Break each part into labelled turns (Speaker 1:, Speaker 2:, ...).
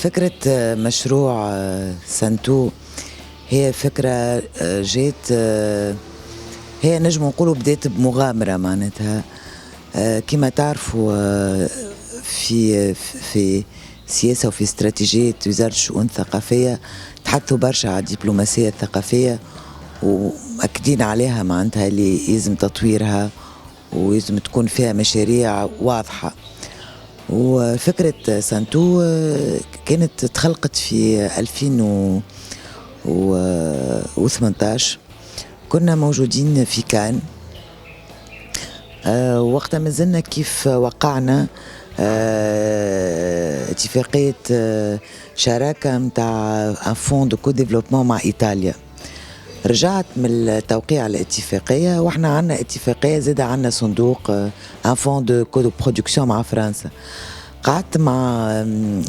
Speaker 1: فكرة مشروع سانتو هي فكرة جات، هي نجم نقولوا بدات بمغامرة معناتها. كما تعرفوا في سياسة وفي استراتيجية وزارة الشؤون الثقافية تحدثوا برشا على الدبلوماسية الثقافية ومأكدين عليها معناتها اللي يلزم تطويرها ويلزم تكون فيها مشاريع واضحة. وفكرة سانتو كانت تخلقت في 2018. كنا موجودين في كان، وقتها ما زلنا كيف وقعنا اتفاقية شراكة متاع فون دو كو ديفلوبمون مع إيطاليا. رجعت من التوقيع على الاتفاقية واحنا عنا اتفاقية زاد عنا صندوق ان فون دو كو دو برودكسيون مع فرنسا. قعدت مع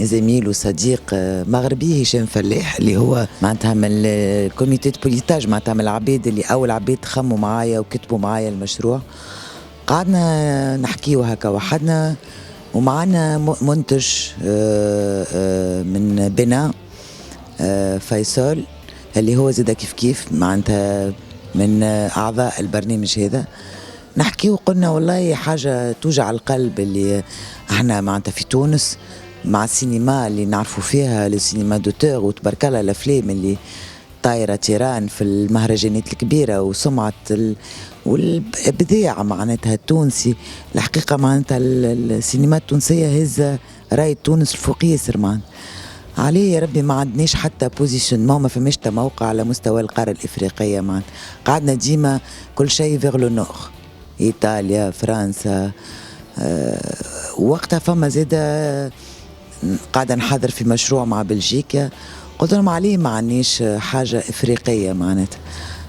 Speaker 1: زميل وصديق مغربي هشام فلاح اللي هو معناتها من الكوميتي دو بوليتاج، معناتها من العباد اللي اول عباد خموا معايا وكتبوا معايا المشروع. قعدنا نحكيو هكا وحدنا ومعنا منتج من بناء فيصل اللي هو زاد كيف معناتها من أعضاء البرنامج هذا. نحكي وقلنا والله حاجة توجع القلب اللي احنا معناتها في تونس مع السينما اللي نعرفوا فيها السينما دوتور وتبارك الله الأفلام اللي طايرة تيران في المهرجانات الكبيرة وسمعة والإبداع معناتها التونسي. الحقيقة معناتها السينما التونسية هزة راي تونس الفوق ياسر معناتها. عليه يا ربي ما عندناش حتى بوزيشنمون، ما فماش موقع على مستوى القارة الإفريقية معناتها. قعدنا ديما كل شيء فيغ لو نور، إيطاليا فرنسا. وقتها فما زادة قاعدة نحضر في مشروع مع بلجيكا. قلت لهم عليه ما عندناش حاجة إفريقية معناتها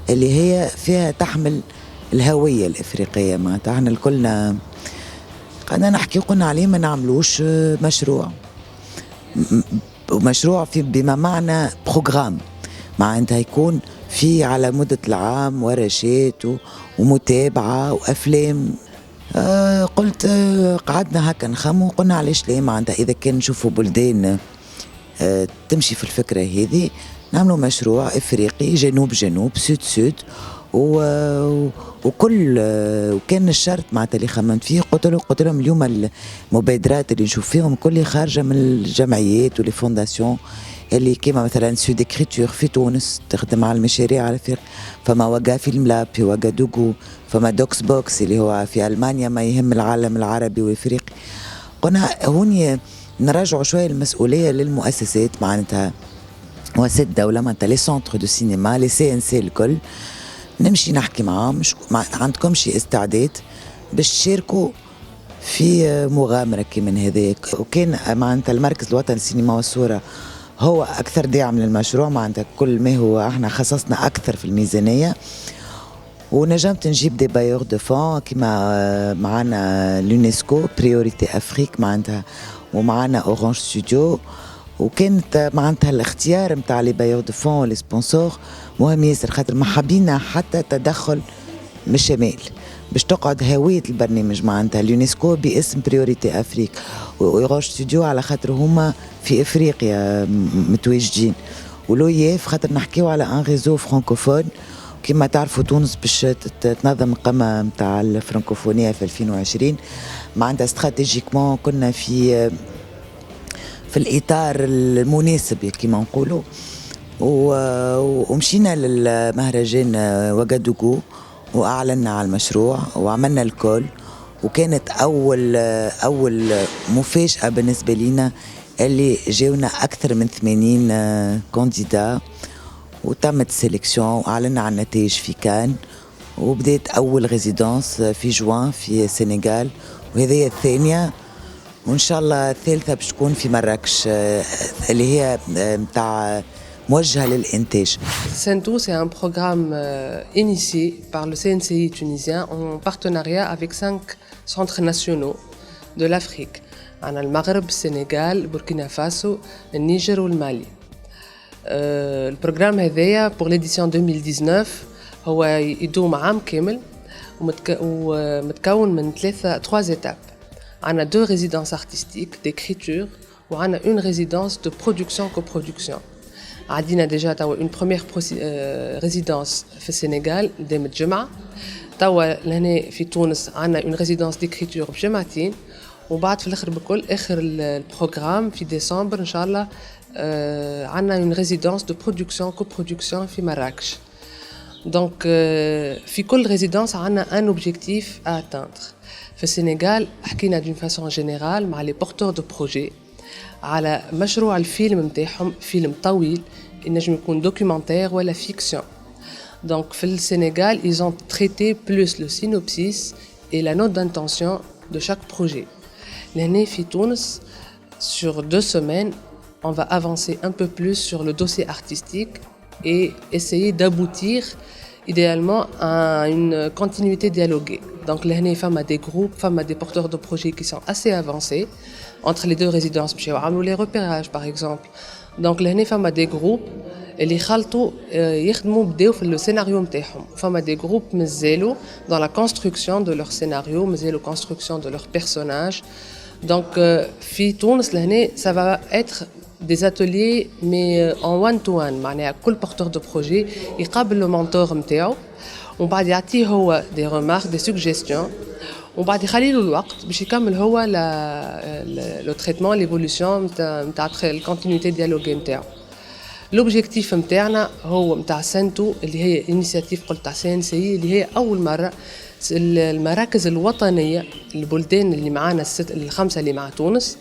Speaker 1: اللي هي فيها تحمل الهوية الإفريقية معناتها. احنا الكلنا قعدنا نحكي وقلنا عليه ما نعملوش مشروع في بما معنى بروغرام معناتها يكون في على مدة العام ورشات ومتابعة وأفلام. قلت قعدنا هكا نخمو وقلنا علاش ليه معناتها إذا كان نشوفوا بلدان تمشي في الفكرة هذه نعملوا مشروع إفريقي جنوب جنوب سود سود وكل وكان الشرط معناتها اللي خممت فيه. قلت لهم اليوم المبادرات اللي نشوف فيهم كل خارجة من الجمعيات ولي فونداسيون اللي كيما مثلا سود إكريتور في تونس تخدم على المشاريع على فكرة. فما وقع في الملاب في وقادوغو، فما دوكس بوكس اللي هو في ألمانيا ما يهم العالم العربي وإفريقي. قلنا هوني نراجعوا شوية المسؤولية للمؤسسات معناتها مؤسسات الدولة معناتها لي سونتر دو سينما لي سي ان سي الكل. نمشي نحكي معاهم ما عندكمش استعداد باش تشاركوا في مغامرة كي من هذاك. وكان معناتها المركز الوطني للسينما والصورة هو أكثر داعم للمشروع معناتها كل ما هو احنا خصصنا أكثر في الميزانية. ونجمت نجيب دي بايور دو فون كيما معنا اليونسكو بريوريتي أفريك معناتها ومعنا أورانج ستوديو. وكانت معناتها الاختيار متاع لي بايور دو فون ولي سبونسور مهم ياسر خاطر ما حابين حتى تدخل من الشمال باش تقعد هوية البرنامج معناتها اليونسكو باسم بريوريتي أفريك وأورانج ستوديو على خاطر هما في إفريقيا متواجدين ولوياف خاطر نحكيو على ان ريزو فرانكوفون. كما تعرفوا تونس باش تنظم القمة متاع الفرنكوفونية في 2020 معناتها استراتيجيكمون كنا في الإطار المناسب كما نقولوا. ومشينا للمهرجان وقادوغو وأعلنا على المشروع وعملنا الكل. وكانت أول مفاجأة بالنسبة لنا اللي جاونا أكثر من 80 كانديدا وتمت سيليكسيون وأعلنا عن النتائج في كان. وبدأت أول ريزيدانس في جوان في السنغال وهذه الثانية وإن شاء الله الثالثة باش تكون في مراكش اللي هي متاع موجهة للإنتاج.
Speaker 2: Sento, c'est un programme initié par le CNCI tunisien en partenariat avec 5 centres nationaux de l'Afrique. On a le Maghreb, le Sénégal, le Burkina Faso, le Niger ou le Mali. Le programme هذايا pour l'édition 2019 هو يدوم عام كامل ومتكون من 3 étapes. On a 2 résidences artistiques d'écriture وعندنا une résidence de production coproduction. عندنا déjà une première résidence في السنغال قدام الجمعة. توا لهنا في تونس عندنا une résidence d'écriture بجمعتين. وبعد في الاخر بكل اخر البروغرام في ديسمبر ان شاء الله عندنا une résidence de production coproduction في مراكش. دونك في كل résidence عندنا un objectif à atteindre. في السنغال حكينا d'une façon générale مع les porteurs de projets على مشروع الفيلم نتاعهم، فيلم طويل ينجم يكون documentaire ولا fiction. Donc في السنغال ils ont traité plus le synopsis et la note d'intention de chaque projet. L'année في تونس sur 2 semaines on va avancer un peu plus sur le dossier artistique et essayer d'aboutir idéalement à une continuité dialoguée. Donc l'année femme a des groupes, femme a des porteurs de projets qui sont assez avancés entre les 2 résidences ou les repérages par exemple. Donc l'année femme a des groupes اللي خلطوا يخدموا بداو في السيناريو نتاعهم. فما des groupes مازالوا dans la construction de leur scénario, مازالوا construction de leurs personnages. Donc في تونس لهنا ça va être des ateliers mais en one to one معناها كل porteur de projet يقابل le mentor نتاعو ومن بعد يعطيه هو des remarques, des suggestions ومن بعد يخلي له الوقت باش يكمل هو le traitement, l'évolution نتاع الكونتينيتي ديالوغي نتاعو. لوبجيكتيف نتاعنا هو نتاع سنتو اللي هي انيشيتيف قلت تاع CNCI اللي هي اول مره المراكز الوطنيه البلدان اللي معانا ال5 اللي مع تونس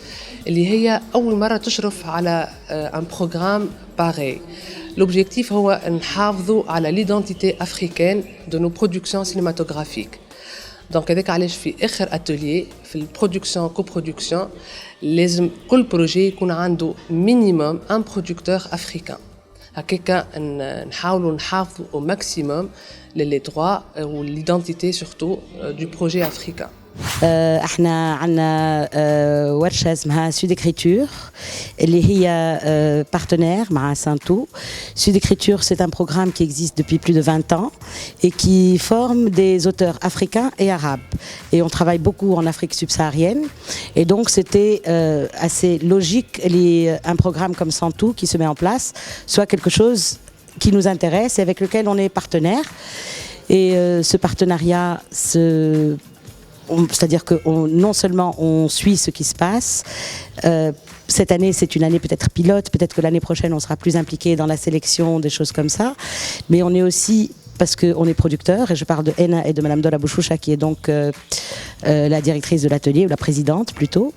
Speaker 2: اللي هي اول مره تشرف على ان بروغرام باغي. لوبجيكتيف هو نحافظوا على ليدنتيتي افريكان دو نو برودكسيون سينماتوغرافيك. دونك هذاك علاش في اخر اتوليي في البرودكسيون كوبرودكسيون لازم كل بروجي يكون عنده مينيموم ان برودكتور افريكان. هكاك نحاولوا نحافظوا au maximum les droits ou l'identité surtout du projet africain.
Speaker 3: احنا عندنا ورشه اسمها سود écriture اللي هي partenaire مع سانتو. Sud Écriture, c'est un programme qui existe depuis plus de 20 ans et qui forme des auteurs africains et arabes. Et on travaille beaucoup en Afrique subsaharienne. Et donc c'était assez logique un programme comme Santou qui se met en place soit quelque chose qui nous intéresse et avec lequel on est partenaire. Et ce partenariat c'est-à-dire que non seulement on suit ce qui se passe, cette année c'est une année peut-être pilote, peut-être que l'année prochaine on sera plus impliqué dans la sélection, des choses comme ça, mais on est aussi, parce qu'on est producteur, et je parle de Henna et de Madame Dola Bouchoucha qui est donc la directrice de l'atelier, ou la présidente plutôt.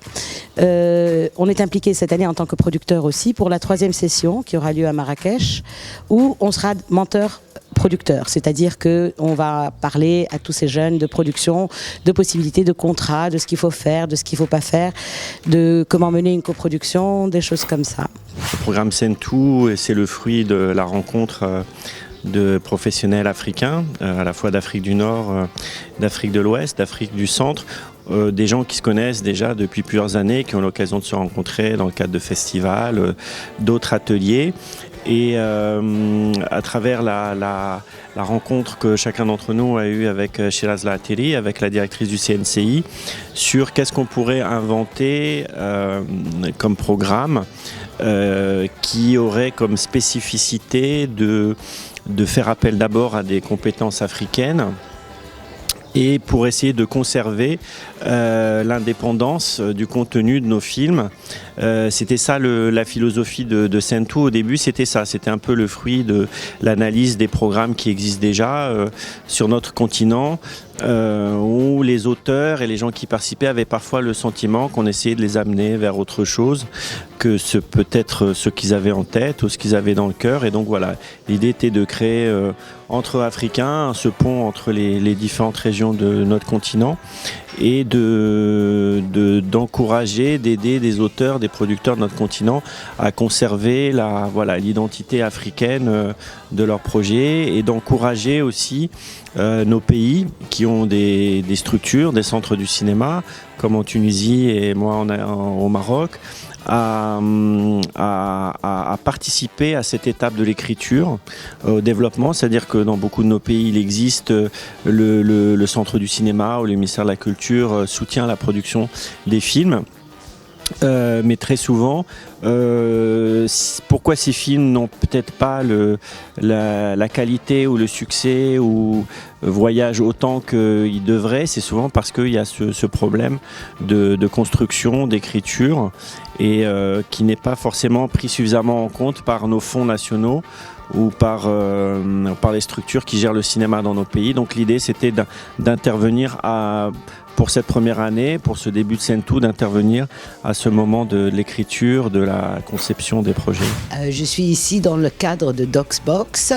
Speaker 3: On est impliqué cette année en tant que producteur aussi pour la 3e session qui aura lieu à Marrakech, où on sera menteur-producteur, c'est-à-dire qu'on va parler à tous ces jeunes de production, de possibilités de contrats, de ce qu'il faut faire, de ce qu'il ne faut pas faire, de comment mener une coproduction, des choses comme ça.
Speaker 4: Le programme Sentou, c'est le fruit de la rencontre de professionnels africains, à la fois d'Afrique du Nord, d'Afrique de l'Ouest, d'Afrique du Centre, des gens qui se connaissent déjà depuis plusieurs années, qui ont l'occasion de se rencontrer dans le cadre de festivals, d'autres ateliers. Et à travers la rencontre que chacun d'entre nous a eue avec Shiraz Lahateri, avec la directrice du CNCI, sur qu'est-ce qu'on pourrait inventer comme programme qui aurait comme spécificité de faire appel d'abord à des compétences africaines et pour essayer de conserver l'indépendance du contenu de nos films. C'était ça la philosophie de Sentou au début, c'était ça, c'était un peu le fruit de l'analyse des programmes qui existent déjà sur notre continent, où les auteurs et les gens qui participaient avaient parfois le sentiment qu'on essayait de les amener vers autre chose que peut-être ce qu'ils avaient en tête ou ce qu'ils avaient dans le cœur. Et donc voilà, l'idée était de créer entre Africains ce pont entre les différentes régions de notre continent et d'encourager, d'aider des auteurs, des producteurs de notre continent à conserver l'identité africaine de leurs projets et d'encourager aussi nos pays qui ont des structures, des centres du cinéma, comme en Tunisie et moi au Maroc, à participer à cette étape de l'écriture, au développement, c'est-à-dire que dans beaucoup de nos pays, il existe le centre du cinéma ou le ministère de la Culture soutient la production des films. Mais très souvent, pourquoi ces films n'ont peut-être pas la qualité ou le succès ou voyagent autant qu'ils devraient, c'est souvent parce qu'il y a ce problème de construction, d'écriture, et qui n'est pas forcément pris suffisamment en compte par nos fonds nationaux ou par les structures qui gèrent le cinéma dans nos pays. Donc l'idée, c'était d'intervenir pour cette première année, pour ce début de Sento, d'intervenir à ce moment de l'écriture, de la conception des projets.
Speaker 3: Je suis ici dans le cadre de Docsbox,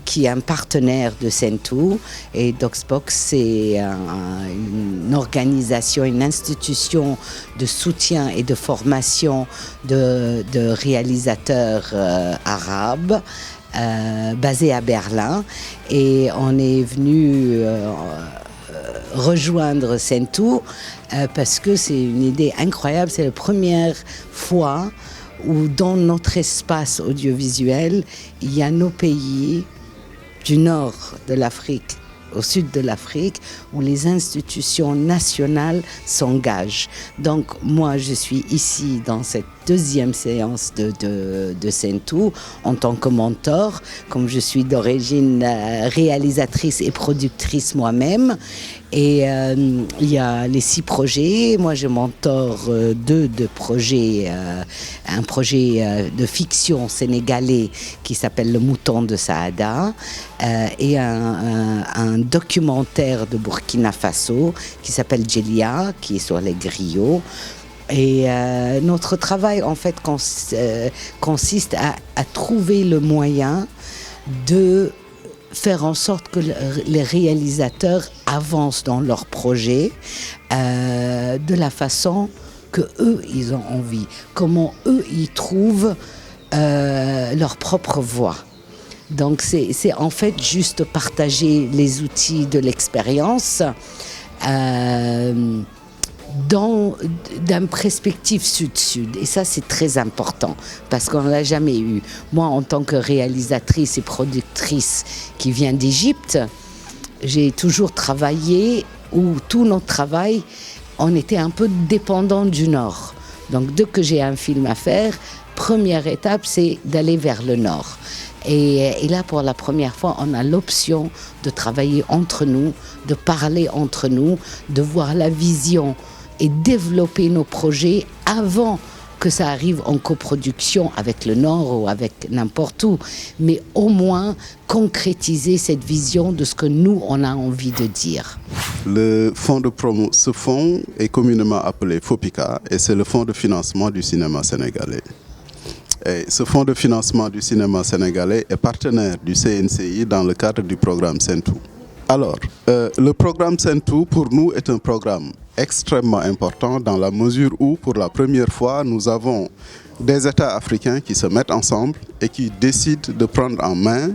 Speaker 3: qui est un partenaire de Sento. Et Docsbox, c'est une organisation, une institution de soutien et de formation de réalisateurs arabes. Basé à Berlin, et on est venu rejoindre Sento parce que c'est une idée incroyable. C'est la première fois où dans notre espace audiovisuel, il y a nos pays du nord de l'Afrique au sud de l'Afrique, où les institutions nationales s'engagent. Donc moi, je suis ici dans cette deuxième séance de Sento en tant que mentor, comme je suis d'origine réalisatrice et productrice moi-même. Et il y a les 6 projets. Moi, je mentore 2 projets. Un projet de fiction sénégalais qui s'appelle Le Mouton de Saada et un documentaire de Burkina Faso qui s'appelle Djelia, qui est sur les griots. Et notre travail, en fait, consiste à trouver le moyen de faire en sorte que les réalisateurs avancent dans leur projet de la façon que eux ils ont envie, comment eux ils trouvent leur propre voie. Donc c'est en fait juste partager les outils de l'expérience d'une perspective sud-sud. Et ça, c'est très important parce qu'on ne l'a jamais eu. Moi, en tant que réalisatrice et productrice qui vient d'Égypte, j'ai toujours travaillé où tout notre travail, on était un peu dépendant du Nord. Donc, dès que j'ai un film à faire, première étape, c'est d'aller vers le Nord. Et là, pour la première fois, on a l'option de travailler entre nous, de parler entre nous, de voir la vision et développer nos projets avant que ça arrive en coproduction avec le Nord ou avec n'importe où, mais au moins concrétiser cette vision de ce que nous, on a envie de dire.
Speaker 5: Le fonds de promo, ce fonds est communément appelé FOPICA et c'est le fonds de financement du cinéma sénégalais. Et ce fonds de financement du cinéma sénégalais est partenaire du CNCI dans le cadre du programme Sento. Alors, le programme Sento, pour nous, est un programme extrêmement important dans la mesure où, pour la première fois, nous avons des États africains qui se mettent ensemble et qui décident de prendre en main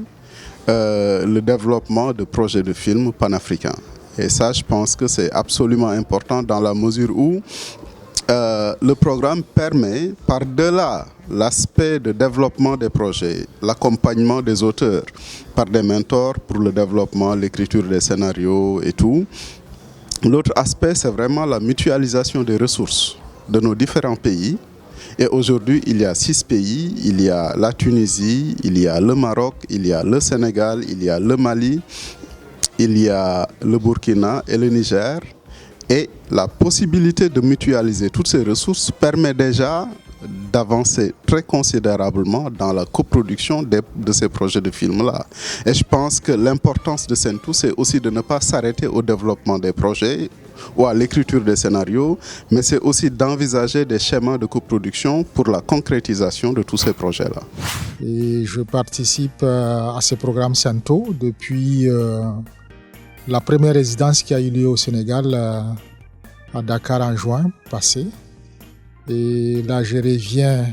Speaker 5: le développement de projets de films panafricains. Et ça, je pense que c'est absolument important dans la mesure où le programme permet, par-delà l'aspect de développement des projets, l'accompagnement des auteurs par des mentors pour le développement, l'écriture des scénarios et tout. L'autre aspect, c'est vraiment la mutualisation des ressources de nos différents pays. Et aujourd'hui, il y a 6 pays. Il y a la Tunisie, il y a le Maroc, il y a le Sénégal, il y a le Mali, il y a le Burkina et le Niger. Et la possibilité de mutualiser toutes ces ressources permet déjà d'avancer très considérablement dans la coproduction de ces projets de films-là. Et je pense que l'importance de Sento, c'est aussi de ne pas s'arrêter au développement des projets ou à l'écriture des scénarios, mais c'est aussi d'envisager des schémas de coproduction pour la concrétisation de tous ces projets-là.
Speaker 6: Et je participe à ce programme Sento depuis la première résidence qui a eu lieu au Sénégal à Dakar en juin passé. Et là, je reviens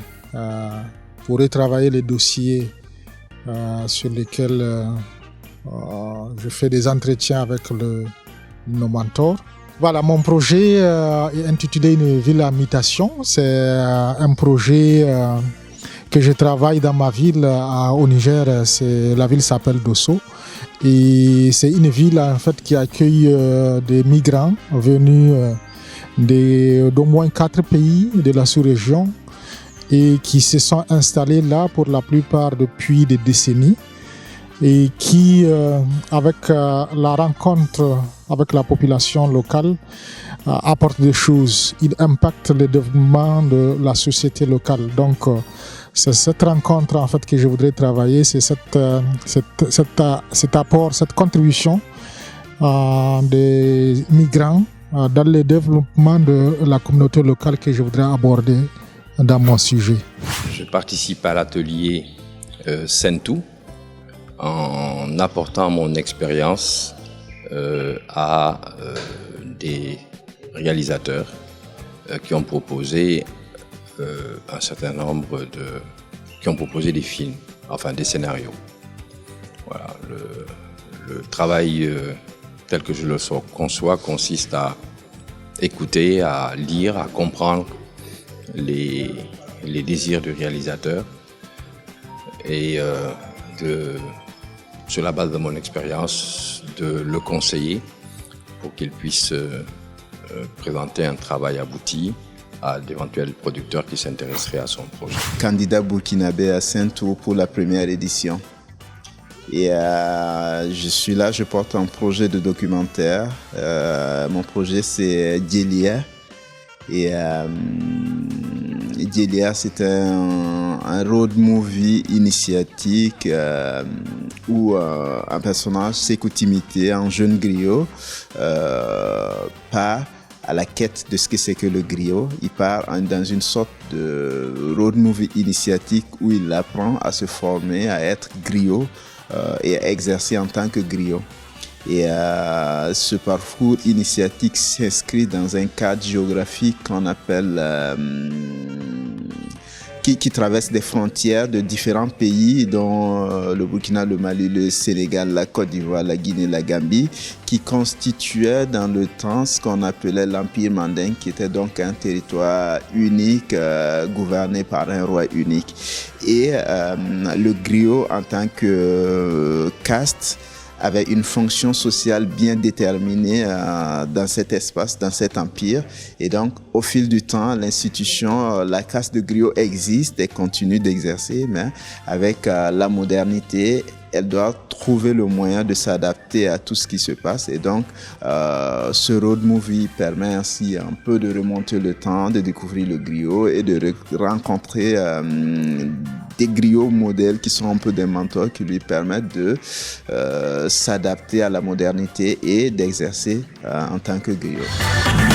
Speaker 6: pour retravailler les dossiers sur lesquels je fais des entretiens avec nos mentors. Voilà, mon projet est intitulé Une ville à mutation. C'est un projet que je travaille dans ma ville au Niger. La ville s'appelle Dosso. Et c'est une ville en fait qui accueille des migrants venus d'au moins 4 pays de la sous-région et qui se sont installés là pour la plupart depuis des décennies et qui, avec la rencontre avec la population locale, apportent des choses. Ils impactent le développement de la société locale. Donc, c'est cette rencontre en fait que je voudrais travailler, c'est cet apport, cette contribution des migrants dans le développement de la communauté locale que je voudrais aborder dans mon sujet.
Speaker 7: Je participe à l'atelier Sentou en apportant mon expérience à des réalisateurs qui ont proposé un certain nombre qui ont proposé des films, enfin des scénarios. Voilà, le travail tel que je le conçois consiste à écouter, à lire, à comprendre les désirs du réalisateur et sur la base de mon expérience, de le conseiller pour qu'il puisse présenter un travail abouti à d'éventuels producteurs qui s'intéresseraient à son projet.
Speaker 8: Candidat burkinabé à Sentou pour la première édition. Et je suis là, je porte un projet de documentaire. Mon projet c'est Djelia. Et Djelia, c'est un road movie initiatique où un personnage, Sékou Timité, un jeune griot, part à la quête de ce que c'est que le griot. Il part dans une sorte de road movie initiatique où il apprend à se former, à être griot et à exercer en tant que griot. Et ce parcours initiatique s'inscrit dans un cadre géographique qu'on appelle qui traverse des frontières de différents pays, dont le Burkina, le Mali, le Sénégal, la Côte d'Ivoire, la Guinée, la Gambie, qui constituaient dans le temps ce qu'on appelait l'Empire mandingue, qui était donc un territoire unique, gouverné par un roi unique. Et le griot, en tant que caste, avait une fonction sociale bien déterminée dans cet espace, dans cet empire. Et donc, au fil du temps, l'institution, la caste de griot existe et continue d'exercer, mais avec la modernité, elle doit trouver le moyen de s'adapter à tout ce qui se passe. Et donc, ce road movie permet ainsi un peu de remonter le temps, de découvrir le griot et de rencontrer des griots modèles qui sont un peu des mentors qui lui permettent de s'adapter à la modernité et d'exercer en tant que griot.